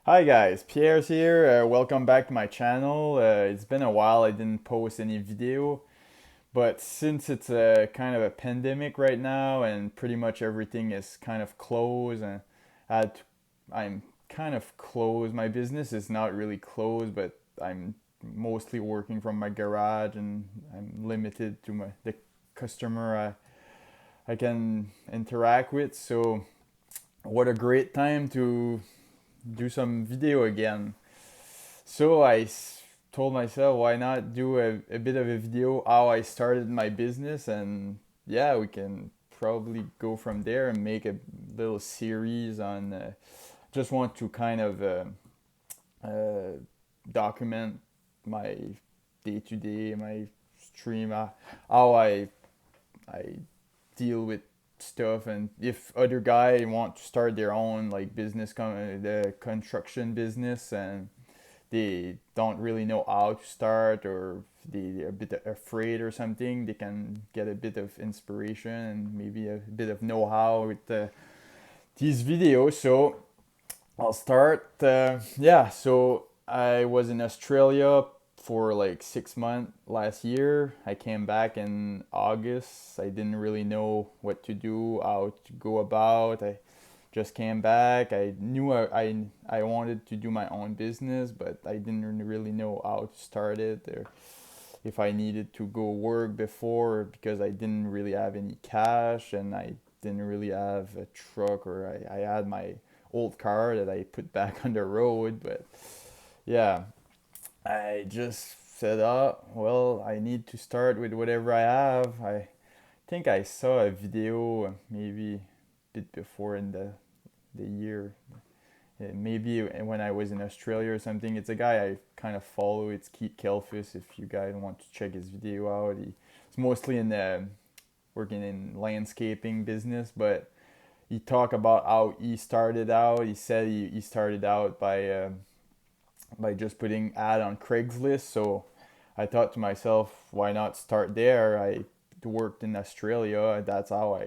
Hi guys, Pierre's here. Welcome back to my channel. It's been a while I didn't post any video, but since it's a kind of a pandemic right now and pretty much everything is kind of closed and I had to- I'm kind of closed. My business is not really closed, but I'm mostly working from my garage and I'm limited to the customer I can interact with. So what a great time to do some video again. So told myself, why not do a bit of a video how I started my business, and yeah, we can probably go from there and make a little series on. Just want to kind of uh, document my day to day, my stream, how I deal with stuff, and if other guy want to start their own like business, the construction business, and they don't really know how to start, or they're a bit afraid or something, they can get a bit of inspiration and maybe a bit of know-how with these videos. So I'll start. Yeah, so I was in Australia for like 6 months last year. I came back in August. I didn't really know what to do, how to go about. I just came back. I knew I wanted to do my own business, but I didn't really know how to start it, or if I needed to go work before, because I didn't really have any cash and I didn't really have a truck, or I had my old car that I put back on the road. But yeah, I just said, oh, well, I need to start with whatever I have. I think I saw a video maybe a bit before in the year. Maybe when I was in Australia or something. It's a guy I kind of follow. It's Keith Kelfis. If you guys want to check his video out, he's mostly in the working in landscaping business, but he talked about how he started out. He said he started out by just putting ad on Craigslist. So I thought to myself, why not start there? I worked in Australia. That's how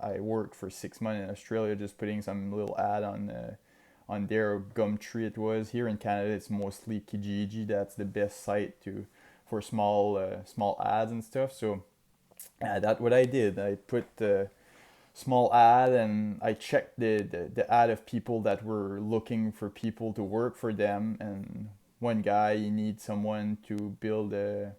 I worked for 6 months in Australia, just putting some little ad on their Gumtree. It was here in Canada. It's mostly Kijiji. That's the best site to for small ads and stuff. So that's what I did. I put the small ad and I checked the ad of people that were looking for people to work for them. And one guy, he needs someone to build a,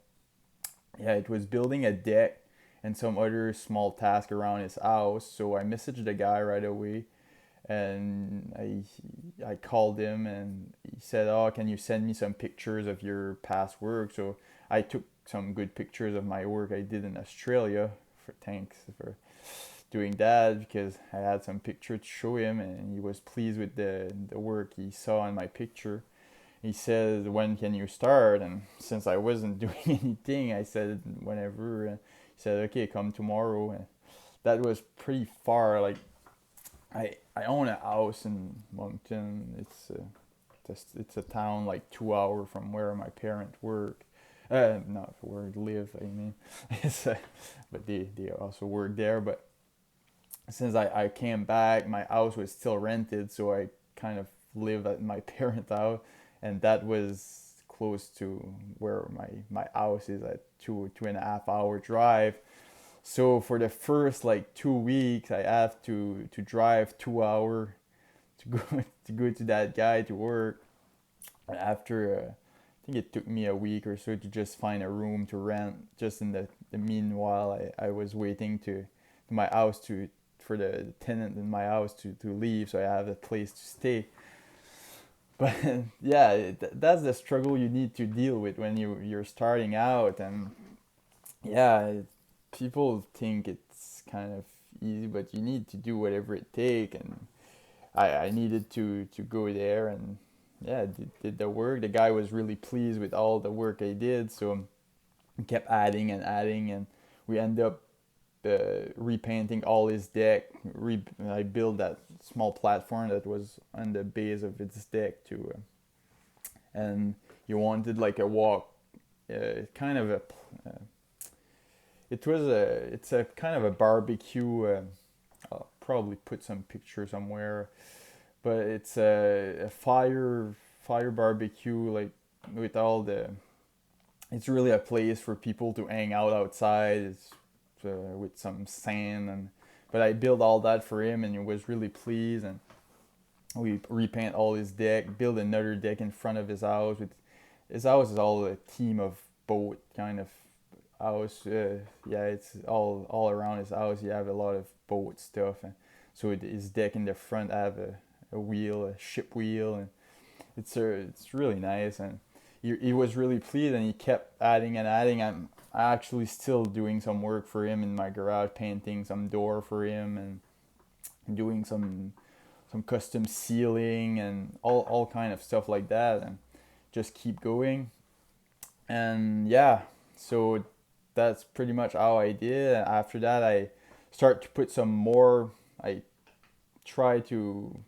yeah, it was building a deck and some other small task around his house. So I messaged the guy right away, and I called him and he said, "Oh, can you send me some pictures of your past work?" So I took some good pictures of my work I did in Australia. For thanks for doing that, because I had some pictures to show him and he was pleased with the work he saw in my picture. He says, "When can you start?" And since I wasn't doing anything, I said, "Whenever." And he said, "Okay, come tomorrow." And that was pretty far. Like I own a house in Moncton. It's a town like 2 hours from where my parents work. Not where they live. I mean, it's but they also work there. But since I came back, my house was still rented, so I kind of live at my parents' house, and that was close to where my house is, at 2.5 hour drive. So for the first like 2 weeks, I have to drive 2 hour to go to that guy to work. After I think it took me a week or so to just find a room to rent. Just in the meanwhile, I was waiting to my house to for the tenant in my house to leave, so I have a place to stay. But yeah, that's the struggle you need to deal with when you're starting out. And yeah, people think it's kind of easy, but you need to do whatever it takes. And I needed to go there and yeah, did the work. The guy was really pleased with all the work I did, so I kept adding and adding, and we end up repainting all his deck. I built that small platform that was on the base of its deck too, and he wanted like a walk, kind of a. Uh, it's a kind of a barbecue. I'll probably put some picture somewhere. but it's a fire barbecue, like with all the. It's really a place for people to hang out outside. It's with some sand and. But I built all that for him, and he was really pleased. And we repaint all his deck, build another deck in front of his house. With his house is all a team of boat kind of house. Yeah, it's all around his house. You have a lot of boat stuff, and so his deck in the front have a wheel, a ship wheel, and it's really nice. And he was really pleased, and he kept adding and adding. I'm actually still doing some work for him in my garage, painting some door for him, and doing some custom ceiling and all kind of stuff like that, and just keep going. And yeah, so that's pretty much how I did. After that, I start to put some more. I try to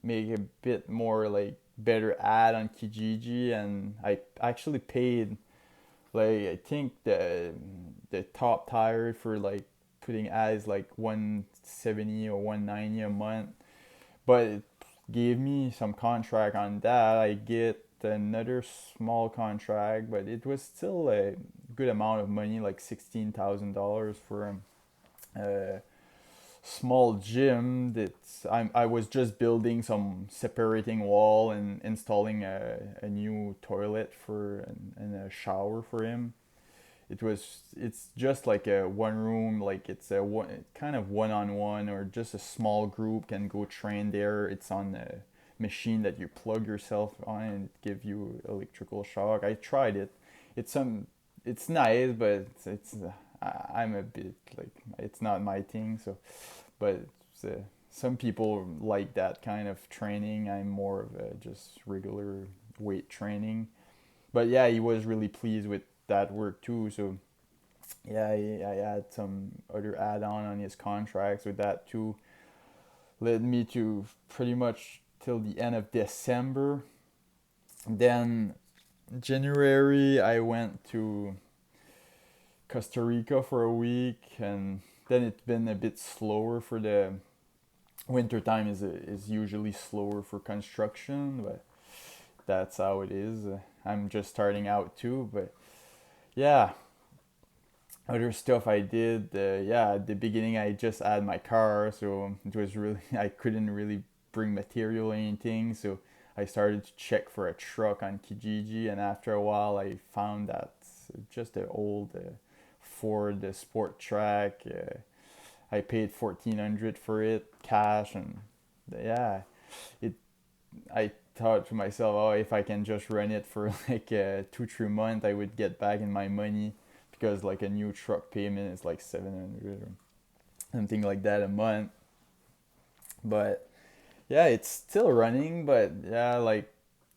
make a bit more like better ad on Kijiji, and I actually paid like I think the top tire for like putting ads like 170 or 190 a month, but it gave me some contract on that. I get another small contract, but it was still a good amount of money, like $16,000 for a small gym. I was just building some separating wall and installing a new toilet for and a shower for him. It's just like a one room, like it's a one kind of one-on-one, or just a small group can go train there. It's on a machine that you plug yourself on and it gives you electrical shock. I tried it. It's nice, but I'm a bit like it's not my thing. So, but some people like that kind of training. I'm more of a just regular weight training. But yeah, he was really pleased with that work too. So yeah, I had some other add-on his contracts with that too. Led me to pretty much till the end of December. Then January I went to Costa Rica for a week, and then it's been a bit slower for the winter time. Is usually slower for construction, but that's how it is. I'm just starting out too, but yeah, other stuff I did. Yeah, at the beginning I just had my car, so it was really I couldn't really bring material or anything. So I started to check for a truck on Kijiji, and after a while I found that just an old Ford Sport Track. I paid 1,400 for it cash, and yeah, it. I thought to myself, oh, if I can just run it for like 2-3 months, I would get back in my money, because like a new truck payment is like 700 or something like that a month. But yeah, it's still running. But yeah, like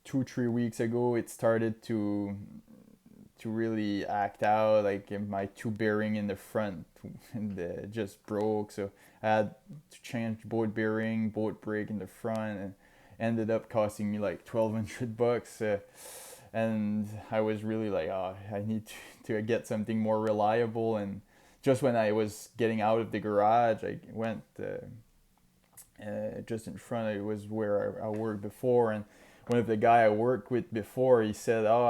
2-3 weeks ago, it started to really act out. Like my two bearing in the front and just broke, so I had to change both bearing, both brake in the front, and ended up costing me like $1,200. And I was really like, oh, I need to get something more reliable. And just when I was getting out of the garage, I went just in front. It was where I worked before, and one of the guy I worked with before, he said, "Oh,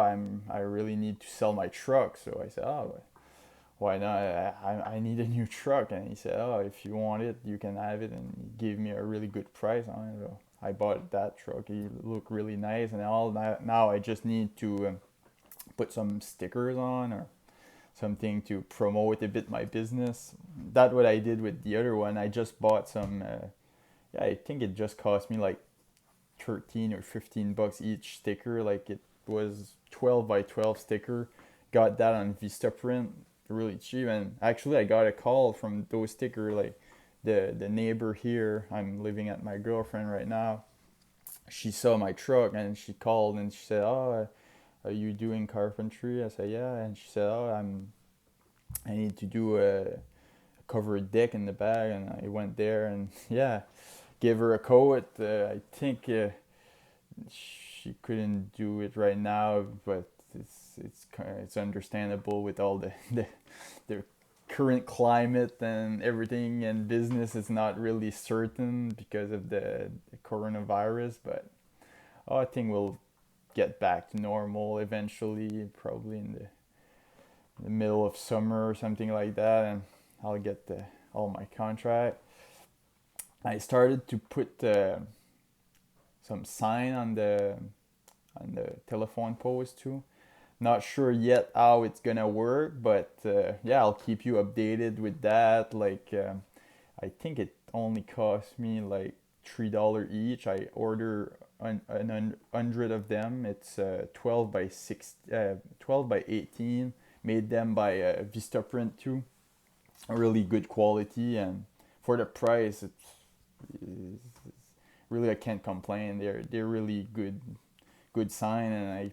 I really need to sell my truck." So I said, "Oh, why not? I need a new truck." And he said, "Oh, if you want it, you can have it." And he gave me a really good price on it. So I bought that truck. It looked really nice, and all now I just need to put some stickers on or something to promote a bit my business. That's what I did with the other one. I just bought some. Yeah, I think it just cost me like 13 or $15 each sticker. Like it was 12 by 12 sticker. Got that on Vistaprint, really cheap. And actually, I got a call from those sticker. Like the neighbor here, I'm living at my girlfriend right now. She saw my truck and she called and she said, "Oh, are you doing carpentry?" I said, "Yeah." And she said, "Oh, I need to do a covered deck in the back." And I went there and yeah, gave her a quote. I think she couldn't do it right now, but it's understandable with all the current climate and everything and business is not really certain because of the coronavirus, but I think we'll get back to normal eventually, probably in the middle of summer or something like that, and I'll get all my contract. I started to put some sign on the telephone post too. Not sure yet how it's gonna work, but yeah, I'll keep you updated with that. Like, I think it only cost me like $3 each. I order an hundred of them. It's 12 by 18. Made them by Vistaprint too. Really good quality, and for the price, it's really I can't complain. They're really good sign, and I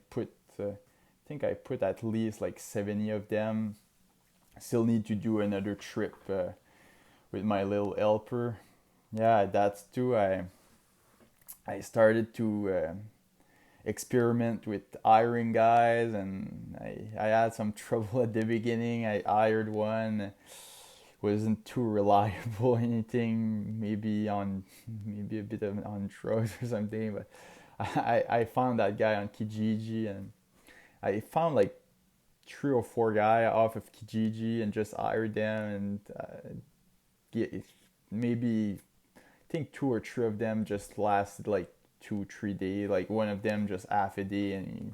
think I put at least like 70 of them. Still need to do another trip with my little helper. Yeah, that's too. I started to experiment with hiring guys, and I had some trouble at the beginning. I hired one, wasn't too reliable or anything, maybe a bit of on drugs or something, but I found that guy on Kijiji, and I found like 3 or 4 guy off of Kijiji and just hired them, and get maybe I think 2 or 3 of them just lasted like 2 3 days. Like one of them just half a day, and he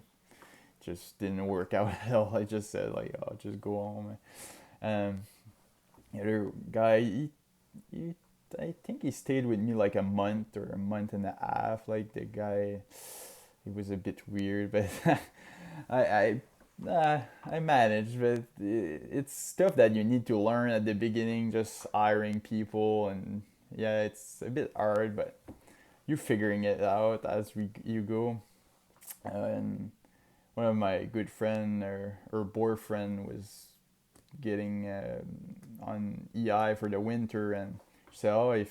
just didn't work out at all. I just said like, oh, just go home. The other guy, he I think he stayed with me like a month or a month and a half. Like the guy, he was a bit weird, but I I managed. But it's stuff that you need to learn at the beginning, just hiring people, and yeah, it's a bit hard, but you're figuring it out as you go. And one of my good friend or boyfriend was getting on EI for the winter, and she said, "Oh, if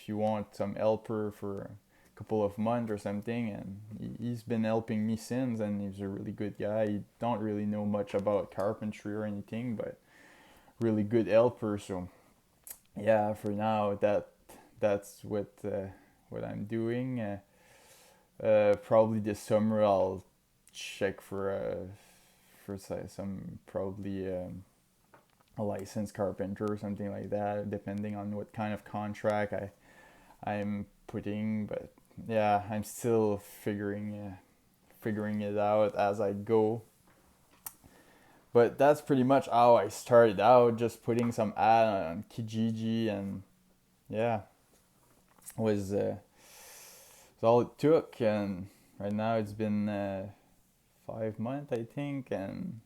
you want some helper for a couple of months or something," and he's been helping me since, and he's a really good guy. He don't really know much about carpentry or anything, but really good helper. So yeah, for now that's what I'm doing. Probably this summer I'll check for some probably a licensed carpenter or something like that, depending on what kind of contract I'm putting. But yeah, I'm still figuring it out as I go. But that's pretty much how I started out, just putting some ad on Kijiji, and yeah, was all it took. And right now it's been 5 months, I think, and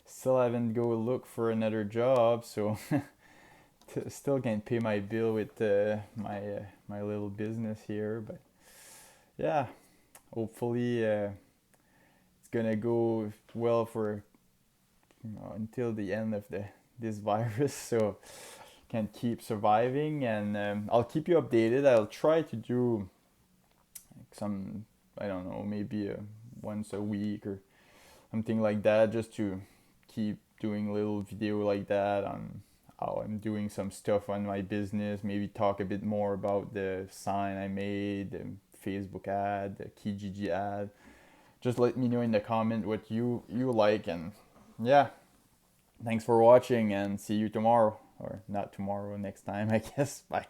still haven't go look for another job. So still can't pay my bill with my little business here. But yeah, hopefully it's gonna go well for until the end of this virus. So can keep surviving, and I'll keep you updated. I'll try to do like some, I don't know, maybe once a week or something like that, just to keep doing little video like that on how I'm doing some stuff on my business. Maybe talk a bit more about the sign I made, the Facebook ad, the Kijiji ad. Just let me know in the comment what you like, and yeah, thanks for watching, and see you tomorrow, or not tomorrow, next time, I guess. Bye.